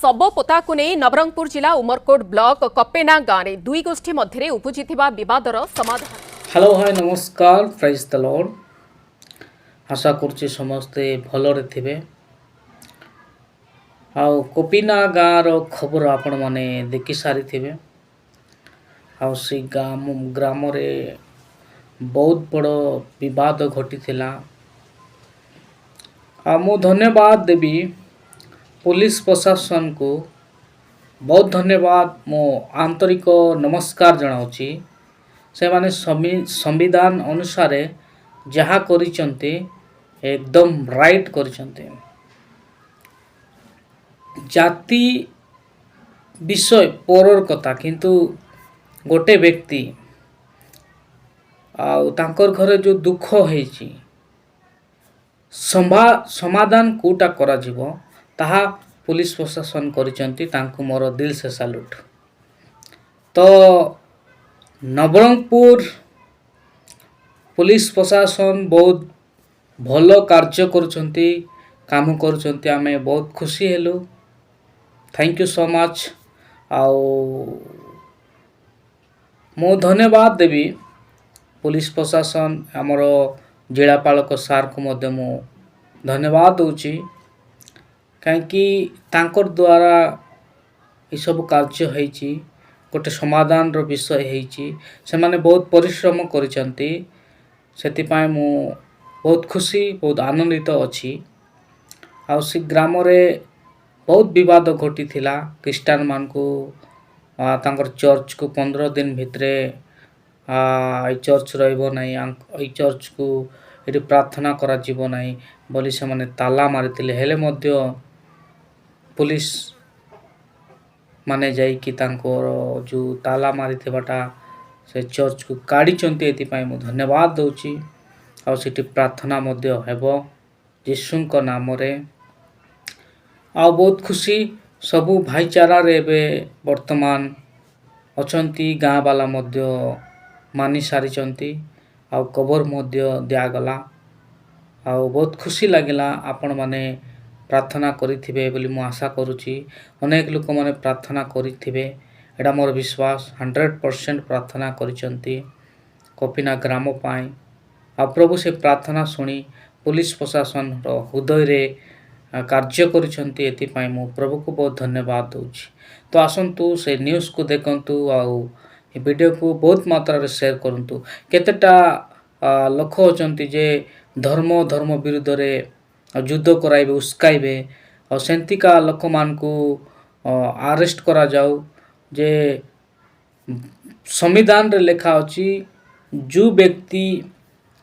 शव पोताकु नहीं नवरंगपुर जिला उमरकोट ब्लॉक कपेना गाँव में दुई गोष्ठी मध्य उपजिथिबा विवादर समाधान। हेलो हाय नमस्कार प्राइज द लॉर्ड। आशा करछि समस्ते भलरे थिबे। आउ कपिना गाँव खबर आपण माने देखि सारी थिबे। आउ से ग्राम रे बहुत बड़ विवाद घटी थिला। आ मु धन्यवाद देवी पुलिस प्रशासन को बहुत धन्यवाद मो आंतरिक नमस्कार जनाऊँगी। से माने संविधान अनुसार जहाँ करिसंते एकदम राइट करिसंते। जाति विषय परर कथा किंतु गोटे व्यक्ति आउ तांकर घरे जो दुख होईची समाधान कोटा करा जीवो ताहा पुलिस प्रशासन करिसंती। तांको मोर दिल से सैल्यूट। तो नवरंगपुर पुलिस प्रशासन बहुत भल कार्य करुछंती, काम करुछंती। आमे बहुत खुशी हेलु। Thank you so much. आउ मो धन्यवाद देवी पुलिस प्रशासन हमरो जिलापालक सार को मध्य मो धन्यवाद दूची। कहीं तांकर द्वारा ये सब कार्य होईची गोटे समाधान रो विषय होईची। से माने बहुत परिश्रम करिसंती। सेति पाए मु बहुत खुशी बहुत आनंदित अछि। आ से ग्राम रे बहुत विवाद घटी थिला। क्रिश्चियन मान को तांकर चर्च को 15 दिन भितरे आई चर्च रहइबो नाही, आई चर्च को एटी प्रार्थना करा जीवो नाही बोली से माने ताला मारिथिले। हेले मध्य पुलिस माने जाई कि तांकर जो ताला मारिथिबाटा से चर्च को काढ़ी चंती। एति पाए मु धन्यवाद दउची। आ सेठी प्रार्थना मध्य हेबो यीशुଙ୍କ नामरे। आ बहुत खुशी सबु भाईचारा रे बे वर्तमान अछंती। गाँ वाला मध्य मानि सारी चंती। आ कबर मध्य दिया गला। आ बहुत खुशी लागिला। आपण माने प्रार्थना करिथिबे बोली मु आशा करूची। अनेक लोक माने प्रार्थना करिथिबे एडा मोर विश्वास। 100% प्रार्थना करिचंती कपिना ग्राम पाई। आ प्रभु से प्रार्थना सुनी पुलिस प्रशासन रो हृदय रे कार्य करिचंती। एति पाई मु प्रभु को बहुत धन्यवाद दूची। तो आसंतु से न्यूज़ को देखंतु आउ ए वीडियो को बहुत मात्रा रे शेयर करंतु। केतेटा लोक होचंती जे धर्म विरुद्ध रे युद्ध कराइबे उस्काइबे और सेंतिका लोक मान को अरेस्ट करा जाऊ। जे संविधान रे लेखा अछि जो व्यक्ति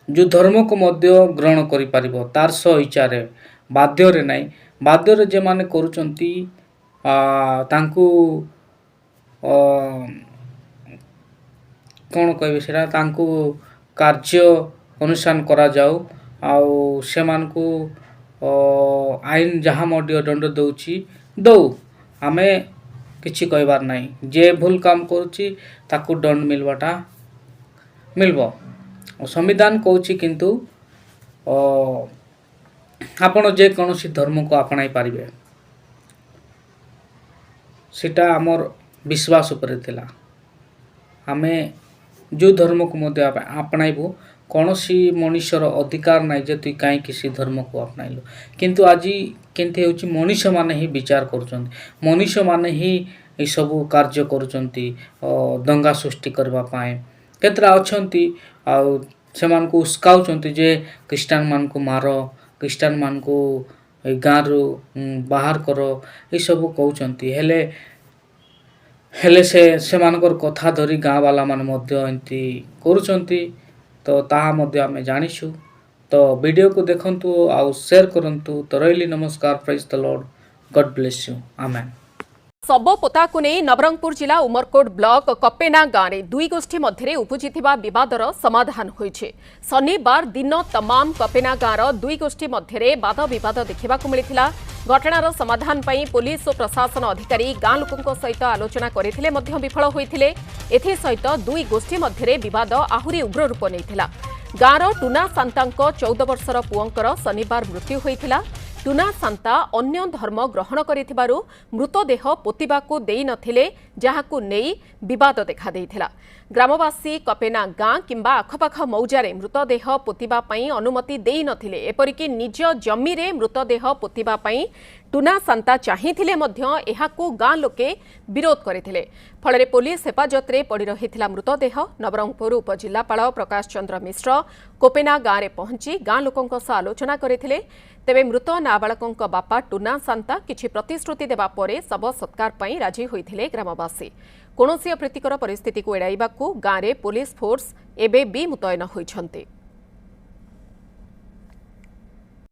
जो धर्म को मध्य ग्रहण करि परिबो तार सो इच्छा रे बाध्य रे नाही। बाध्य रे जे माने करूचंती तांकू कोन कहबे सेरा तांकू कार्य अनुसरण करा जाऊ। आउ से मान को आईन जहाँ मध्य दंड दउची दौ। आमे किछि कहबार नाही। जे भूल काम करूची ताकू दंड मिलबाटा मिलबो। संविधान कहूची किंतु आपण जे कोनोसी धर्म को अपनाई पारिबे सेटा हमर विश्वास ऊपर थिला। आमे जो धर्म को मध्य अपनाइबो कौनसी मनुष्यर अधिकार नाही जे तुई काई किसी धर्म को अपनाइलो। किंतु आजी केनते होची मनुष्य माने ही विचार करूचंती। मनुष्य माने ही ए सब कार्य करूचंती दंगा सृष्टि करबा पाए। केतरा अछंती आ सेमान को उस्काउचंती जे क्रिश्चियन मान को मारो, क्रिश्चियन मान को ए गाँ रो बाहर करो ए सब कहउचंती। हेले से मानकर कथा धरी गाँ वाला मान मध्य एंती करूचंती। तो ताहा मध्य आमे जानिछु। तो वीडियो को देखंतु आउ शेयर करंतु। तो रहिली नमस्कार। Praise the Lord. God bless you. Amen. शव पोताकु नहीं नवरंगपुर जिला उमरकोट ब्लॉक कपेना गाँव में दुई गोष्ठी मध्य उपजिथिबा विवादर समाधान होइछे। शनिवार दिन तमाम कपेना गाँव दुई गोष्ठी मध्य वाद विवाद देखा मिलता। घटनार समाधान पई पुलिस और प्रशासन अधिकारी गाँ लोकों सहित आलोचना करथिले मध्य विफल होइथिले। एथि सहित दुई गोष्ठी मध्य विवाद आहुरी उग्र रूप नेइथिला। गाँवर टुना सांतांक 14 वर्षर पुओंकर शनिवार मृत्यु होइथिला। टुना सांता अन्य धर्म ग्रहण करिथिबारु मृतदेह पोतिबाकू देई नथिले जाहाकू नेई विवाद देखा देइथिला। ग्रामवासी कपेना गाँ किंबा आखपाख मौजारे मृतदेह पोतिबा पई अनुमति देई नथिले। एपरिकी निज जमीरे मृतदेह पोतिबा पई टुना सांता चाहिथिले मध्य एहाकू गाँ लोके विरोध करिथिले। फलरे पुलिस हेफाजत रे पड़ी रहिथिला मृतदेह नवरंगपुर उपजिल्लापाल प्रकाश चंद्र मिश्र कोपेना गाँव में पहुंची गाँ लोकों सह आलोचना करथिले। तेबे मृत नाबालकों बापा टुना सांता किछि प्रतिश्रुति देबा परे शव सत्कार पई राजी होइथिले ग्रामवासी। कौनसी अप्रीतिकर परिस्थिति को एड़ाइबाकू गाँव में पुलिस फोर्स एबे भी मुतयन होइछन्ति।